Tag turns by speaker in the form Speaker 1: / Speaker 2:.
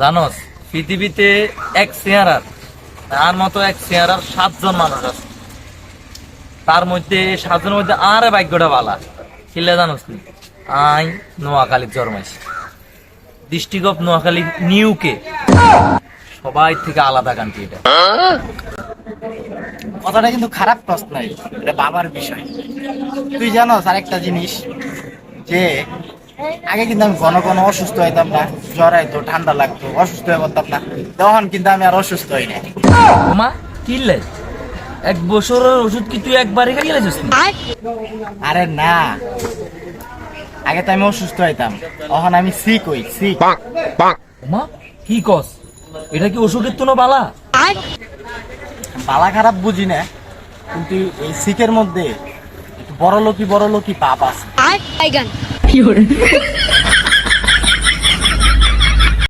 Speaker 1: জানোস পৃথিবীতে এক চেহারার তার মতো এক চেহারার 7 জন মানুষ আছে। তার মধ্যে 7 জনের মধ্যে আরে ভাগ্যটা বালা কিল্লা জানোস তুই? আই নোয়াখালীর জন্মাইছি, ডিস্ট্রিক্ট অফ নোয়াখালী নিউকে, সবাই থেকে আলাদা কান্ট্রি এটা।
Speaker 2: কথাটা কিন্তু খারাপ প্রশ্ন নাই, এটা বাবার বিষয়। তুই জানোস আরেকটা জিনিস, যে আগে কিন্তু আমি ঘন ঘন অসুস্থ হইতাম না, জ্বর আইতো, ঠান্ডা লাগতো, অসুস্থ হয়ে পড়তাম না। তখন কিন্তু আমি আর অসুস্থ হই না।
Speaker 1: ওমা কিল্লাই 1 বছরের ওষুধ কি তুই একবারে খাই গেছিস?
Speaker 2: আরে না, আগে তো আমি অসুস্থ হইতাম, তখন আমি সিক হই, সিক।
Speaker 1: ওমা কি কস? এটা কি ওষুধের তো না বালা?
Speaker 2: বালা খারাপ বুঝি না, কিন্তু এই সিকের মধ্যে একটু বড় লোকি পাপ আছে।